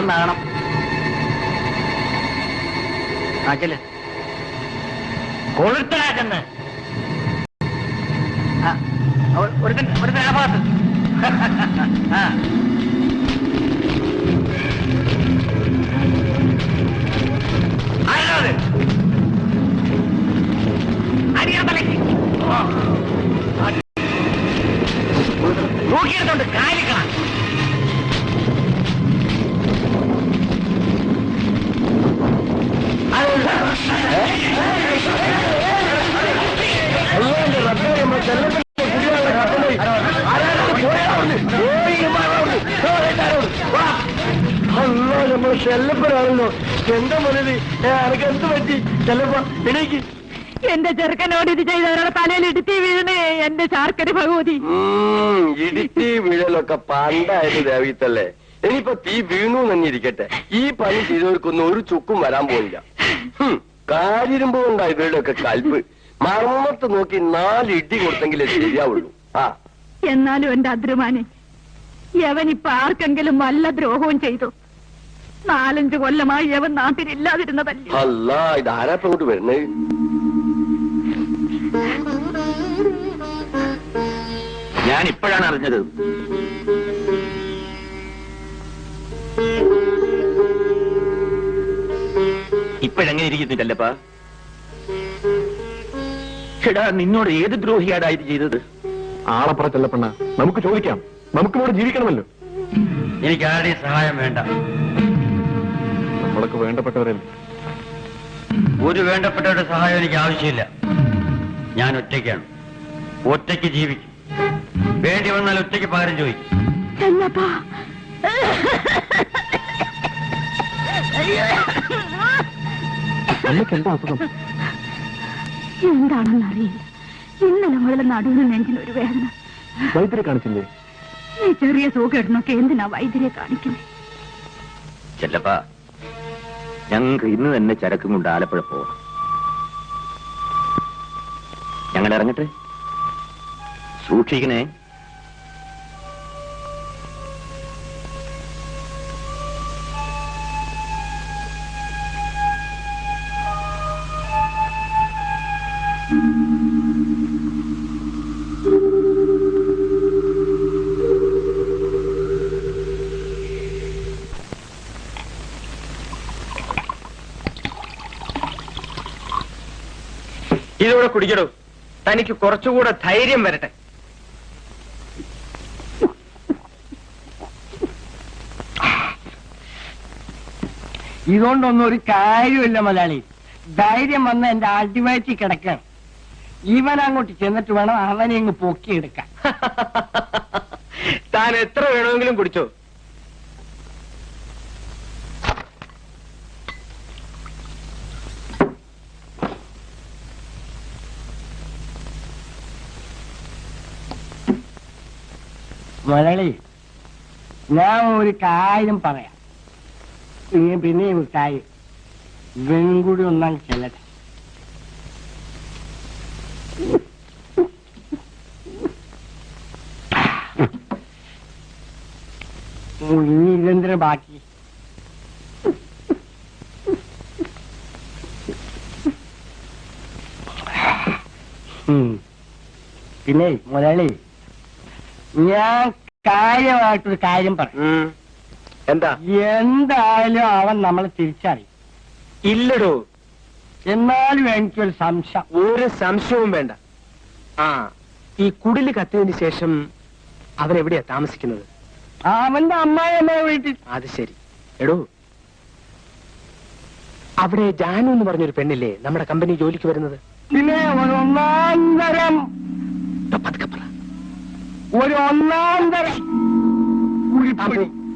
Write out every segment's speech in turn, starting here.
നന്നാകണം. ചെല്ല് കൊളുത്തടാ ചെന്ന്. ഒരു ഭാഗത്ത് നോക്കിയെടുത്തോണ്ട് കാലിക്കണം. നമ്മൾ ചെല്ലപ്പനാണല്ലോ. എന്താ മുരളി അനക്ക് എന്ത് പറ്റി? ചെല്ലപ്പ എനിക്ക് എന്റെ ചെറുക്കനോട് ഇത് ചെയ്തവരുടെ തലയിൽ ഇടുത്തി വീഴണേ എന്റെ ശാർക്കര ഭഗവതി. ഇടുത്തി വീഴലൊക്കെ പണ്ടായിട്ട് ദേവീത്തല്ലേ. ഇനിയിപ്പോ തീ വീണു നന്നിരിക്കട്ടെ. ഈ പണി ചെയ്തവർക്കൊന്നും ഒരു ചുക്കും വരാൻ പോയില്ല. കാരിരുമ്പോ കൊണ്ടാ ഇവരുടെയൊക്കെ കൽപ്പ്. മർമ്മത്ത് നോക്കി 4 ഇടി കൊടുത്തെങ്കിലേ ശരിയാവുള്ളൂ. എന്നാലും എന്റെ അദ്രുമാനെ, യവനിപ്പോ ആർക്കെങ്കിലും വല്ല ദ്രോഹവും ചെയ്തു? 4-5 കൊല്ലമായി യവൻ നാട്ടിലില്ലാതിരുന്നതല്ലേ. അല്ല, ഇതാരാപ്പ ഇങ്ങോട്ട് വരുന്നേ? ഞാൻ ഇപ്പോഴാണ് അറിഞ്ഞത്. ഇപ്പോഴെങ്ങനെ ഇരിക്കുന്നില്ലല്ലപ്പാ? എടാ, നിന്നോട് ഏത് ദ്രോഹിയാടാ ഇത് ചെയ്തത്? ആളപ്പുറത്തല്ല പെണ്ണ, നമുക്ക് ചോദിക്കാം. നമുക്ക് ഇവിടെ ജീവിക്കണമല്ലോ. എനിക്ക് ആരുടെയും സഹായം വേണ്ട. നമ്മളൊക്കെ വേണ്ടപ്പെട്ടവരല്ലേ. ഒരു വേണ്ടപ്പെട്ടവരുടെ സഹായം എനിക്ക് ആവശ്യമില്ല. ഞാൻ ഒറ്റയ്ക്കാണ്, ഒറ്റയ്ക്ക് ജീവിക്കും. വേണ്ടി വന്നാൽ ഒറ്റയ്ക്ക് പകരം ചോദിക്കും. എന്താ അസുഖം? എന്താണെന്ന് അറിയില്ല. ഇന്നലെ മുതൽ നടുവിന് നെഞ്ചിനൊരു വേദന. വൈദ്യരെ കാണിച്ചില്ലേ? ഈ ചെറിയ സുഖേടനൊക്കെ എന്തിനാ വൈദ്യരെ കാണിക്കുന്നത്? ചെല്ലപ്പാ, ഞങ്ങൾക്ക് ഇന്ന് തന്നെ ചരക്കും കൊണ്ട് ആലപ്പുഴ പോകണം. ഞങ്ങൾ ഇറങ്ങട്ടെ? സൂക്ഷിക്കണേ. ഇതോടെ കുടിക്കടോ. തനിക്ക് കുറച്ചുകൂടെ ധൈര്യം വരട്ടെ. ഇതുകൊണ്ടൊന്നും ഒരു കാര്യമില്ല മലയാളി. ധൈര്യം വന്ന് എന്റെ അടിവയറ്റിൽ കിടക്കാൻ. ഇവൻ അങ്ങോട്ട് ചെന്നിട്ട് വേണം അവനെ അങ്ങ് പൊക്കിയെടുക്കാൻ. താൻ എത്ര വേണമെങ്കിലും കുടിച്ചോ. മലയാളി, ഞാൻ ഒരു കാര്യം പറയാം. പിന്നെ ഒരു കാര്യം ഇവനും കൂടി ഒന്നാം ചെല്ലട്ടെ. ഇനി ഇതെന്തിനാ ബാക്കി? പിന്നെ മുതലാളി, ഞാൻ കാര്യമായിട്ടൊരു കാര്യം പറയും. എന്താ? എന്തായാലും അവൻ നമ്മളെ തിരിച്ചറിയും. ഇല്ലടോ. എന്നാലും എനിക്കൊരു സംശയം. ഒരു സംശയവും വേണ്ട. ഈ കുടില് കത്തിയതിന് ശേഷം അവൻ എവിടെയാ താമസിക്കുന്നത്? അവന്റെ അമ്മായിയമ്മ വീട്ടിൽ. അത് ശരി. എടോ, അവിടെ ജാനു എന്ന് പറഞ്ഞൊരു പെണ്ണില്ലേ നമ്മുടെ കമ്പനി ജോലിക്ക് വരുന്നത്? പിന്നെ ഒരു ഒന്നാന്തരം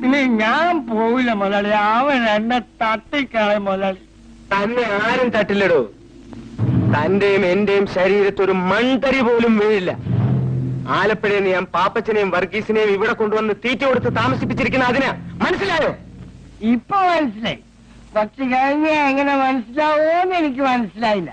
പിന്നെ ഞാൻ പോവില്ല മുതലാളി. അവൻ എന്നെ തട്ടിക്കളയും മുതലാളി. തന്നെ ആരും തട്ടില്ലടോ. തന്റെയും എന്റെയും ശരീരത്തൊരു മൺതരി പോലും വീഴില്ല. ആലപ്പുഴയിൽ ഞാൻ പാപ്പച്ചനെയും വർഗീസിനെയും ഇവിടെ കൊണ്ടുവന്ന് തീറ്റ കൊടുത്ത് താമസിപ്പിച്ചിരിക്കുന്ന അതിനാ. മനസ്സിലായോ? ഇപ്പൊ മനസ്സിലായി. പക്ഷെ കഴിഞ്ഞ എങ്ങനെ മനസ്സിലാവോന്ന് എനിക്ക് മനസ്സിലായില്ല.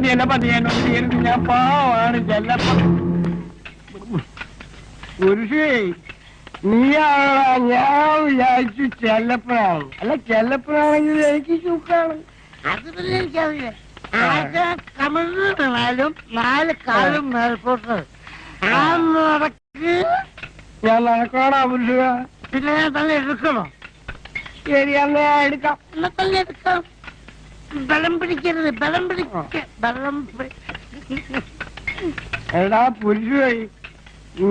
ചെയ്യണപ്പ നീ എന്നോട് ചെയ്യരുത്. ഞാൻ പാവാണ് ചെല്ലപ്പ. പുരുഷേ നീയാണോ? ഞാൻ വിചാരിച്ചു ചെല്ലപ്പനാണ്. അല്ല ചെല്ലപ്പനാണെങ്കിൽ എനിക്ക് ചുക്കാണ്. അത് പിന്നെ എനിക്കറിയില്ല. ആകെ കമിഴ്ന്നാലും 4 കാലും മേൽപോട്ട് ആ നടക്ക്. ഞാൻ നടക്കണോ പുരുഷ? പിന്നെ ഞാൻ തന്നെ എടുക്കണോ? ശരി അന്ന് ഞാൻ എടുക്കാം. എന്നെ തന്നെ എടുക്കാം. ബലം പിടിക്കരുത്, ബലം എടാ പുരുഷേ,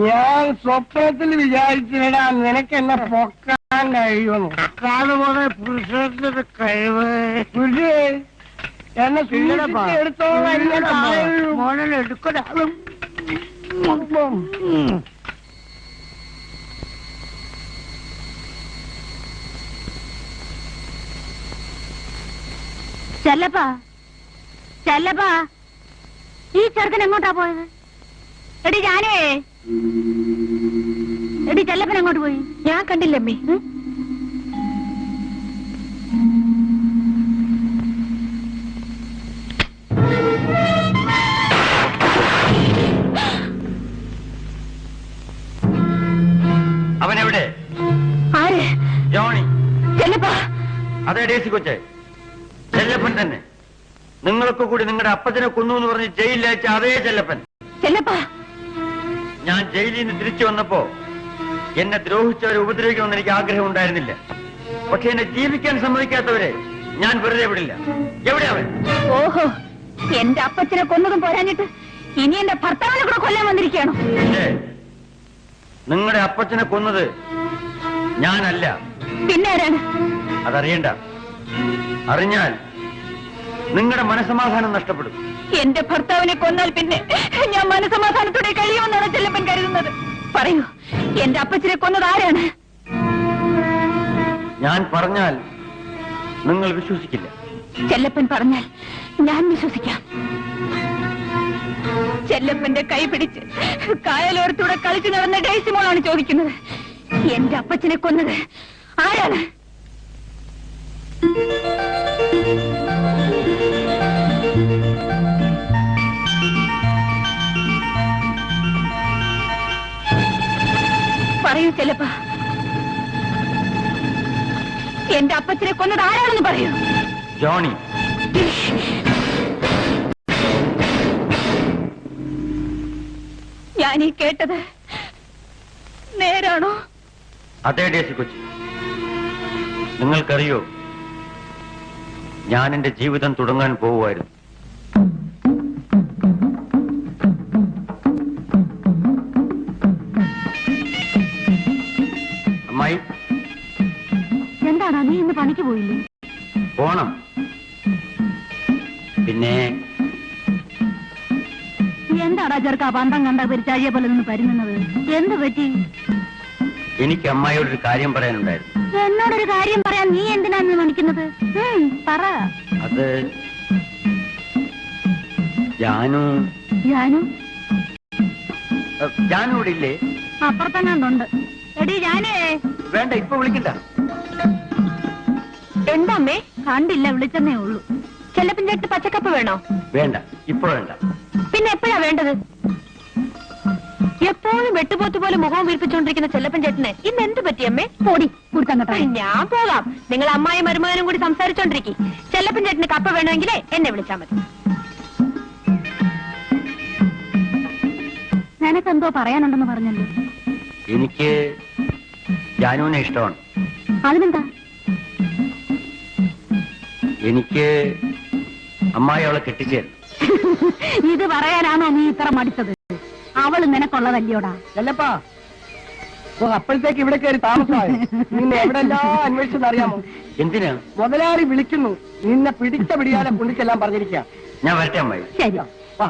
ഞാൻ സ്വപ്നത്തിൽ വിചാരിച്ചിടാ നിനക്ക് എന്നെ പൊക്കാൻ കഴിയുമെന്ന്. അതാണ് പോലെ പുരുഷന്റെ ഒരു കഴിവ്. പുരുഷേ എന്നെ എടുത്തോളം മോനെ എടുക്കണം. ചെല്ലപ്പാ, ചെല്ലപ്പാ, ഈ ചെറുക്കൻ എങ്ങോട്ടാ പോയത്? എടി ഞാനേ, എടി ചെല്ലപ്പൻ എങ്ങോട്ട് പോയി? ഞാൻ കണ്ടില്ലമ്മേ. അവനെവിടെ? ആര്? ജോണി. ചെല്ലപ്പാ. അതേ ഡേസി കൊച്ചേ, ചെല്ലപ്പൻ തന്നെ. നിങ്ങളൊക്കെ കൂടി നിങ്ങളുടെ അപ്പച്ചനെ കൊന്നു എന്ന് പറഞ്ഞ് ജയിലിലയച്ച അതേ ചെല്ലപ്പൻ. ചെല്ലപ്പാ, ഞാൻ ജയിലിൽ നിന്ന് തിരിച്ചു വന്നപ്പോ എന്നെ ദ്രോഹിച്ചവരെ ഉപദ്രവിക്കണമെന്ന് എനിക്ക് ആഗ്രഹം ഉണ്ടായിരുന്നില്ല. പക്ഷെ എന്നെ ജീവിക്കാൻ സമ്മതിക്കാത്തവരെ ഞാൻ വെറുതെ വിടില്ല. എവിടെ അവൻ? ഓഹോ, എന്റെ അപ്പച്ചനെ കൊന്നതും പോരാഞ്ഞിട്ട് ഇനി എന്റെ ഭർത്താവിനെ കൂടെ കൊല്ലാൻ വന്നിരിക്കുകയാണോ? നിങ്ങളുടെ അപ്പച്ചനെ കൊന്നത് ഞാനല്ല. പിന്നെ ആരാണ്? അതറിയണ്ട. അറിഞ്ഞാൽ നിങ്ങളുടെ മനസമാധാനം നഷ്ടപ്പെടും. എന്റെ ഭർത്താവിനെ കൊന്നാൽ പിന്നെ ഞാൻ മനസമാധാനത്തോടെ കഴിയുമെന്നാണ് ചെല്ലപ്പൻ കരുതുന്നത്. പറയൂ, എന്റെ അപ്പച്ചനെ കൊന്നത് ആരാണ്? ഞാൻ പറഞ്ഞാൽ നിങ്ങൾ വിശ്വസിക്കില്ല. ചെല്ലപ്പൻ പറഞ്ഞാൽ ഞാൻ വിശ്വസിക്കാം. ചെല്ലപ്പന്റെ കൈ പിടിച്ച് കായലോരത്തൂടെ കളിച്ചു നടന്ന ഡേസിമോളാണ് ചോദിക്കുന്നത്, എന്റെ അപ്പച്ചനെ കൊന്നത് ആരാണ്? പറയൂ ചെല്ലപ്പ, എന്റെ അപ്പച്ചനെ കൊന്നത് ആരാണെന്ന് പറയൂ. ജോണി. ഞാനീ കേട്ടത് നേരാണോ? അതേ ഡേസി കൊച്ചി. നിങ്ങൾക്കറിയോ, ഞാൻ എന്റെ ജീവിതം തുടങ്ങാൻ പോവുമായിരുന്നു. അമ്മായി. എന്താണോ നീ ഇന്ന് പണിക്ക് പോയില്ലേ? പോണം. പിന്നെ എന്താടാ ചെറുക്ക പന്തം കണ്ട പെരിച്ചാഴിയെ പോലെ നിന്ന് പരുങ്ങുന്നത്? എന്ത് പറ്റി? എനിക്ക് അമ്മായിയോടൊരു കാര്യം പറയാനുണ്ടായിരുന്നു. എന്നോടൊരു കാര്യം പറയാൻ നീ എന്തിനാന്ന് മണിക്കുന്നത്? പറ. അത് ജാനു. ജാനു? ജാനു ഇവിടെ ഇല്ലേ? അപ്പുറത്തങ്ങാണ്ടുണ്ട്. എടി ജാനേ. വേണ്ട, ഇപ്പൊ വിളിക്കണ്ട. എന്താമ്മേ? കണ്ടില്ല, വിളിച്ചെന്നേ ഉള്ളൂ. ചെല്ലപ്പൻ ചേട്ടന് പച്ചക്കപ്പ് വേണോ? വേണ്ട, ഇപ്പൊ വേണ്ട. പിന്നെ എപ്പോഴാ വേണ്ടത്? എപ്പോഴും വെട്ടുപോത്ത് പോലെ മുഖം വീർപ്പിച്ചുകൊണ്ടിരിക്കുന്ന ചെല്ലപ്പൻ ചേട്ടന് ഇന്ന് എന്ത് പറ്റിയമ്മേ? പൊടി കൊടുത്തങ്ങട്ടെ. ഞാൻ പോകാം. നിങ്ങൾ അമ്മായും മരുമകനും കൂടി സംസാരിച്ചോണ്ടിരിക്കും. ചെല്ലപ്പൻ ചേട്ടന് കപ്പ വേണമെങ്കിലേ എന്നെ വിളിച്ചാൽ മതി. നിനക്കെന്തോ പറയാനുണ്ടെന്ന് പറഞ്ഞല്ലോ. എനിക്ക് ജാനുവിനെ ഇഷ്ടമാണ്. അതിനെന്താ? എനിക്ക് അമ്മായി അവളെ കെട്ടിച്ചേരും. ഇത് പറയാനാണോ നീ ഇത്ര മടിച്ചത്? അവള് നിനക്കുള്ളതല്ലോടാ. ചെല്ലപ്പാ, അപ്പോഴത്തേക്ക് ഇവിടെ കയറി താമസമായി. നിന്നെ എവിടെല്ലാം അന്വേഷിച്ചെന്ന് അറിയാമോ? എന്തിനാ? മുതലാളി വിളിക്കുന്നു. നിന്നെ പിടിച്ച പിടിയാലെ കൊണ്ടിച്ചെല്ലാം പറഞ്ഞിരിക്കാം. ഞാൻ വരട്ടെ അമ്മായി. ശരി. വാ.